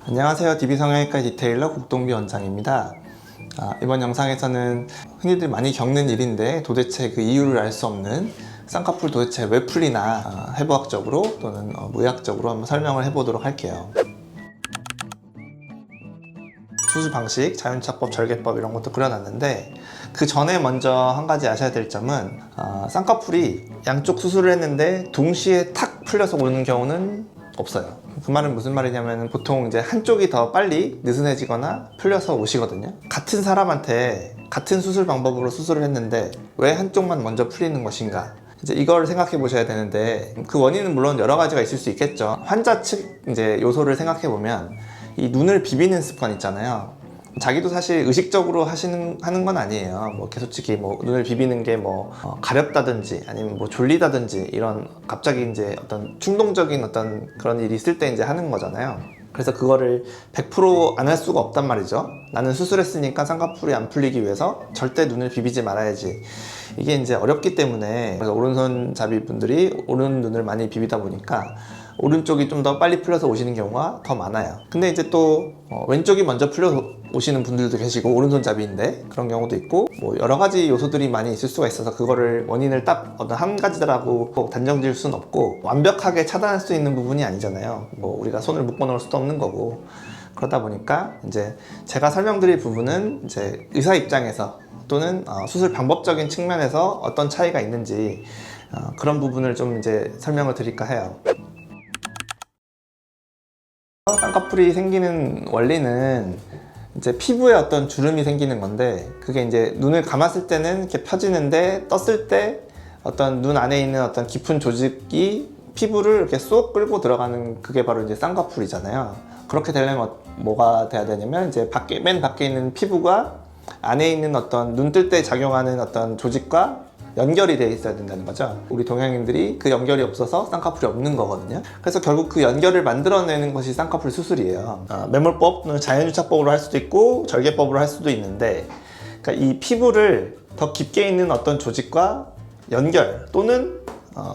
안녕하세요. DB성형외과 디테일러 국동비 원장입니다. 이번 영상에서는 흔히들 많이 겪는 일인데 도대체 그 이유를 알 수 없는 쌍꺼풀 도대체 왜 풀리나 해부학적으로 또는 의학적으로 한번 설명을 해보도록 할게요. 수술 방식, 자연차법, 절개법 이런 것도 그려놨는데 그 전에 먼저 한 가지 아셔야 될 점은 쌍꺼풀이 양쪽 수술을 했는데 동시에 탁 풀려서 오는 경우는 없어요. 그 말은 무슨 말이냐면 보통 이제 한쪽이 더 빨리 느슨해지거나 풀려서 오시거든요. 같은 사람한테 같은 수술 방법으로 수술을 했는데 왜 한쪽만 먼저 풀리는 것인가? 이제 이걸 생각해 보셔야 되는데 그 원인은 물론 여러 가지가 있을 수 있겠죠. 환자 측 이제 요소를 생각해 보면 이 눈을 비비는 습관 있잖아요. 자기도 사실 의식적으로 하는 건 아니에요. 솔직히 눈을 비비는 게 가렵다든지 아니면 졸리다든지 이런 갑자기 이제 어떤 충동적인 어떤 그런 일이 있을 때 이제 하는 거잖아요. 그래서 그거를 100% 안 할 수가 없단 말이죠. 나는 수술했으니까 쌍꺼풀이 안 풀리기 위해서 절대 눈을 비비지 말아야지. 이게 이제 어렵기 때문에 그래서 오른손잡이 분들이 오른 눈을 많이 비비다 보니까 오른쪽이 좀 더 빨리 풀려서 오시는 경우가 더 많아요. 근데 이제 또 왼쪽이 먼저 풀려서 오시는 분들도 계시고 오른손잡이인데 그런 경우도 있고 여러 가지 요소들이 많이 있을 수가 있어서 그거를 원인을 딱 어떤 한 가지라고 꼭 단정 지을 수는 없고 완벽하게 차단할 수 있는 부분이 아니잖아요. 우리가 손을 묶어 놓을 수도 없는 거고 그러다 보니까 이제 제가 설명드릴 부분은 이제 의사 입장에서 또는 수술 방법적인 측면에서 어떤 차이가 있는지 그런 부분을 좀 이제 설명을 드릴까 해요. 쌍꺼풀이 생기는 원리는 이제 피부에 어떤 주름이 생기는 건데 그게 이제 눈을 감았을 때는 이렇게 펴지는데 떴을 때 어떤 눈 안에 있는 어떤 깊은 조직이 피부를 이렇게 쏙 끌고 들어가는 그게 바로 이제 쌍꺼풀이잖아요. 그렇게 되려면 뭐가 돼야 되냐면 이제 맨 밖에 있는 피부가 안에 있는 어떤 눈 뜰 때 작용하는 어떤 조직과 연결이 돼 있어야 된다는 거죠. 우리 동양인들이 그 연결이 없어서 쌍꺼풀이 없는 거거든요. 그래서 결국 그 연결을 만들어내는 것이 쌍꺼풀 수술이에요. 매몰법 또는 자연유착법으로 할 수도 있고 절개법으로 할 수도 있는데 그러니까 이 피부를 더 깊게 있는 어떤 조직과 연결 또는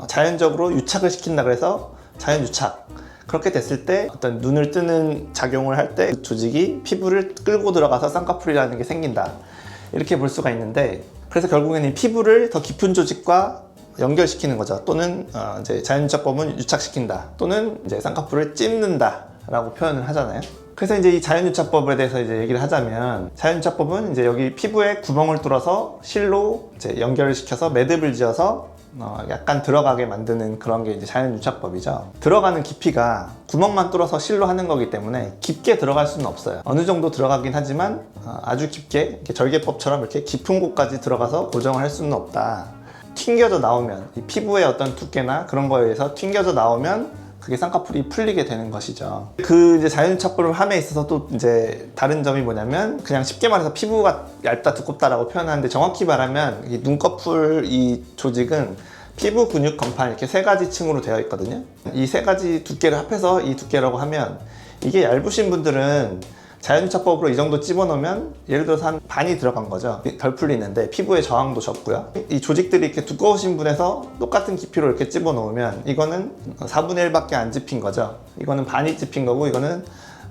자연적으로 유착을 시킨다 그래서 자연유착. 그렇게 됐을 때 어떤 눈을 뜨는 작용을 할 때 그 조직이 피부를 끌고 들어가서 쌍꺼풀이라는 게 생긴다. 이렇게 볼 수가 있는데 그래서 결국에는 이 피부를 더 깊은 조직과 연결시키는 거죠. 또는 이제 자연유착법은 유착시킨다. 또는 이제 쌍꺼풀을 찝는다 라고 표현을 하잖아요. 그래서 이제 이 자연유착법에 대해서 이제 얘기를 하자면 자연유착법은 이제 여기 피부에 구멍을 뚫어서 실로 이제 연결을 시켜서 매듭을 지어서 약간 들어가게 만드는 그런 게 이제 자연유착법이죠. 들어가는 깊이가 구멍만 뚫어서 실로 하는 거기 때문에 깊게 들어갈 수는 없어요. 어느 정도 들어가긴 하지만 아주 깊게 이렇게 절개법처럼 이렇게 깊은 곳까지 들어가서 고정을 할 수는 없다. 튕겨져 나오면 이 피부의 어떤 두께나 그런 거에 의해서 튕겨져 나오면 그게 쌍꺼풀이 풀리게 되는 것이죠. 그 이제 자연유착법을 함에 있어서 또 이제 다른 점이 뭐냐면 그냥 쉽게 말해서 피부가 얇다 두껍다라고 표현하는데 정확히 말하면 이 눈꺼풀 이 조직은 피부, 근육, 건판 이렇게 세 가지 층으로 되어 있거든요. 이 세 가지 두께를 합해서 이 두께라고 하면 이게 얇으신 분들은 자연유착법으로 이 정도 집어넣으면 예를 들어서 한 반이 들어간 거죠. 덜 풀리는데 피부의 저항도 적고요. 이 조직들이 이렇게 두꺼우신 분에서 똑같은 깊이로 이렇게 집어넣으면 이거는 4분의 1밖에 안 집힌 거죠. 이거는 반이 집힌 거고 이거는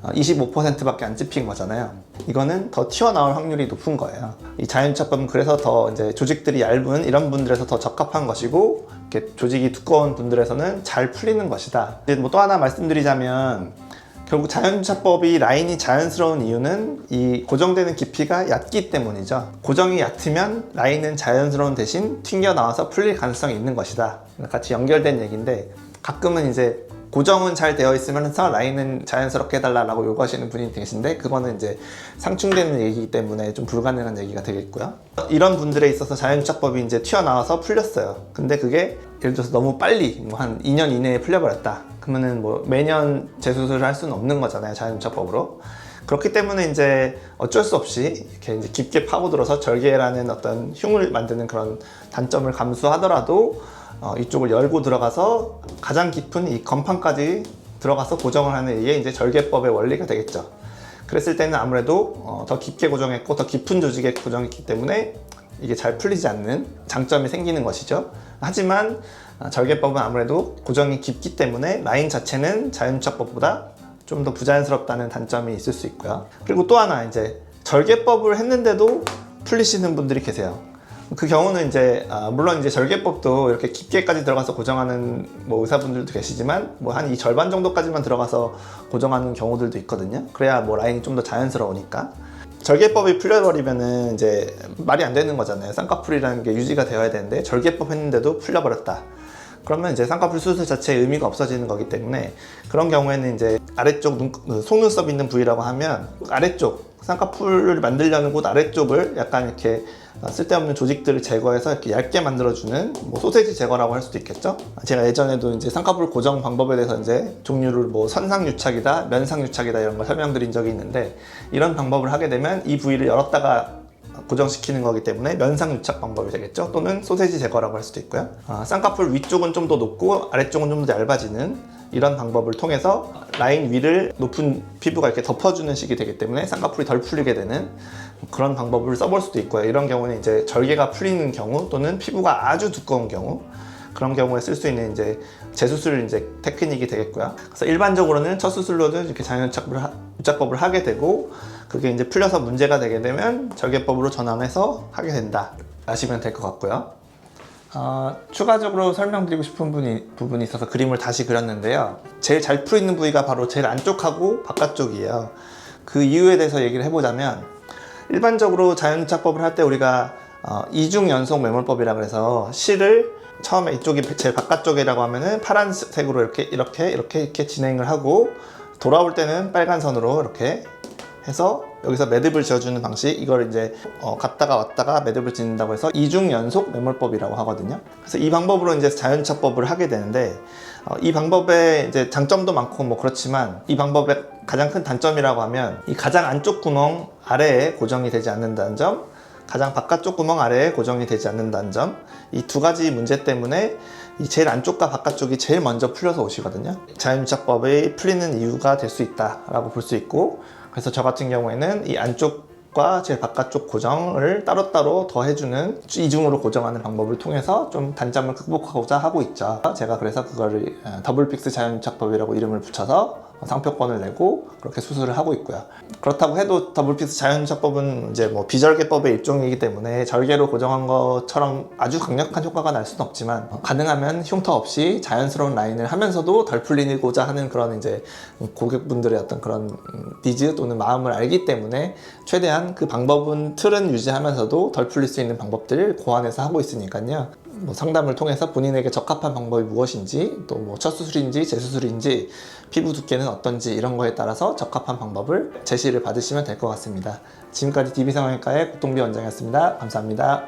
25%밖에 안 집힌 거잖아요. 이거는 더 튀어나올 확률이 높은 거예요. 이 자연유착법은 그래서 더 이제 조직들이 얇은 이런 분들에서 더 적합한 것이고 이렇게 조직이 두꺼운 분들에서는 잘 풀리는 것이다. 이제 또 하나 말씀드리자면 결국 자연유착법이 라인이 자연스러운 이유는 이 고정되는 깊이가 얕기 때문이죠. 고정이 얕으면 라인은 자연스러운 대신 튕겨나와서 풀릴 가능성이 있는 것이다. 같이 연결된 얘기인데 가끔은 이제 고정은 잘 되어 있으면서 라인은 자연스럽게 해달라고 요구하시는 분이 계신데 그거는 이제 상충되는 얘기이기 때문에 좀 불가능한 얘기가 되겠고요. 이런 분들에 있어서 자연유착법이 이제 튀어나와서 풀렸어요. 근데 그게 예를 들어서 너무 빨리 한 2년 이내에 풀려버렸다. 그러면은 매년 재수술을 할 수는 없는 거잖아요. 자연유착법으로. 그렇기 때문에 이제 어쩔 수 없이 이렇게 이제 깊게 파고들어서 절개라는 어떤 흉을 만드는 그런 단점을 감수하더라도 이쪽을 열고 들어가서 가장 깊은 이 건판까지 들어가서 고정을 하는 이게 이제 절개법의 원리가 되겠죠. 그랬을 때는 아무래도 더 깊게 고정했고 더 깊은 조직에 고정했기 때문에 이게 잘 풀리지 않는 장점이 생기는 것이죠. 하지만 절개법은 아무래도 고정이 깊기 때문에 라인 자체는 자연유착법보다 좀 더 부자연스럽다는 단점이 있을 수 있고요. 그리고 또 하나 이제 절개법을 했는데도 풀리시는 분들이 계세요. 그 경우는 이제 물론 이제 절개법도 이렇게 깊게까지 들어가서 고정하는 뭐 의사분들도 계시지만 뭐 한 이 절반 정도까지만 들어가서 고정하는 경우들도 있거든요. 그래야 뭐 라인이 좀 더 자연스러우니까. 절개법이 풀려버리면은 이제 말이 안 되는 거잖아요. 쌍꺼풀이라는 게 유지가 되어야 되는데 절개법 했는데도 풀려버렸다. 그러면 이제 쌍꺼풀 수술 자체의 의미가 없어지는 거기 때문에 그런 경우에는 이제 아래쪽 속눈썹 있는 부위라고 하면 아래쪽 쌍꺼풀을 만들려는 곳 아래쪽을 약간 이렇게 쓸데없는 조직들을 제거해서 이렇게 얇게 만들어주는 뭐 소세지 제거라고 할 수도 있겠죠. 제가 예전에도 이제 쌍꺼풀 고정 방법에 대해서 이제 종류를 뭐 선상유착이다, 면상유착이다 이런 걸 설명드린 적이 있는데 이런 방법을 하게 되면 이 부위를 열었다가 고정시키는 거기 때문에 면상유착 방법이 되겠죠. 또는 소세지 제거라고 할 수도 있고요. 쌍꺼풀 위쪽은 좀 더 높고 아래쪽은 좀 더 얇아지는 이런 방법을 통해서 라인 위를 높은 피부가 이렇게 덮어주는 식이 되기 때문에 쌍꺼풀이 덜 풀리게 되는 그런 방법을 써볼 수도 있고요. 이런 경우는 이제 절개가 풀리는 경우 또는 피부가 아주 두꺼운 경우 그런 경우에 쓸 수 있는 이제 재수술 이제 테크닉이 되겠고요. 그래서 일반적으로는 첫 수술로는 이렇게 자연유착법을 하게 되고 그게 이제 풀려서 문제가 되게 되면 절개법으로 전환해서 하게 된다 아시면 될 것 같고요. 추가적으로 설명드리고 싶은 부분이 있어서 그림을 다시 그렸는데요. 제일 잘 풀리는 부위가 바로 제일 안쪽하고 바깥쪽이에요. 그 이유에 대해서 얘기를 해보자면 일반적으로 자연유착법을 할 때 우리가 이중 연속 매몰법이라 그래서 실을 처음에 이쪽이 제일 바깥쪽이라고 하면은 파란색으로 이렇게 진행을 하고 돌아올 때는 빨간 선으로 이렇게 해서 여기서 매듭을 지어주는 방식, 이걸 이제 갔다가 왔다가 매듭을 짓는다고 해서 이중 연속 매몰법이라고 하거든요. 그래서 이 방법으로 이제 자연유착법을 하게 되는데 이 방법의 이제 장점도 많고 뭐 그렇지만 이 방법의 가장 큰 단점이라고 하면 이 가장 안쪽 구멍 아래에 고정이 되지 않는다는 점, 가장 바깥쪽 구멍 아래에 고정이 되지 않는다는 점, 이 두 가지 문제 때문에 이 제일 안쪽과 바깥쪽이 제일 먼저 풀려서 오시거든요. 자연유착법이 풀리는 이유가 될 수 있다라고 볼 수 있고, 그래서 저 같은 경우에는 이 안쪽과 제일 바깥쪽 고정을 따로따로 더 해주는 이중으로 고정하는 방법을 통해서 좀 단점을 극복하고자 하고 있죠. 제가 그래서 그거를 더블픽스 자연유착법이라고 이름을 붙여서 상표권을 내고 그렇게 수술을 하고 있고요. 그렇다고 해도 더블픽스 자연유착법은 이제 뭐 비절개법의 일종이기 때문에 절개로 고정한 것처럼 아주 강력한 효과가 날 수는 없지만 가능하면 흉터 없이 자연스러운 라인을 하면서도 덜 풀리고자 하는 그런 이제 고객분들의 어떤 그런 니즈 또는 마음을 알기 때문에 최대한 그 방법은 틀은 유지하면서도 덜 풀릴 수 있는 방법들을 고안해서 하고 있으니까요. 뭐 상담을 통해서 본인에게 적합한 방법이 무엇인지, 또 뭐 첫 수술인지 재수술인지, 피부 두께는 어떤지 이런 거에 따라서 적합한 방법을 제시를 받으시면 될 것 같습니다. 지금까지 DB성형외과의 국동비 원장이었습니다. 감사합니다.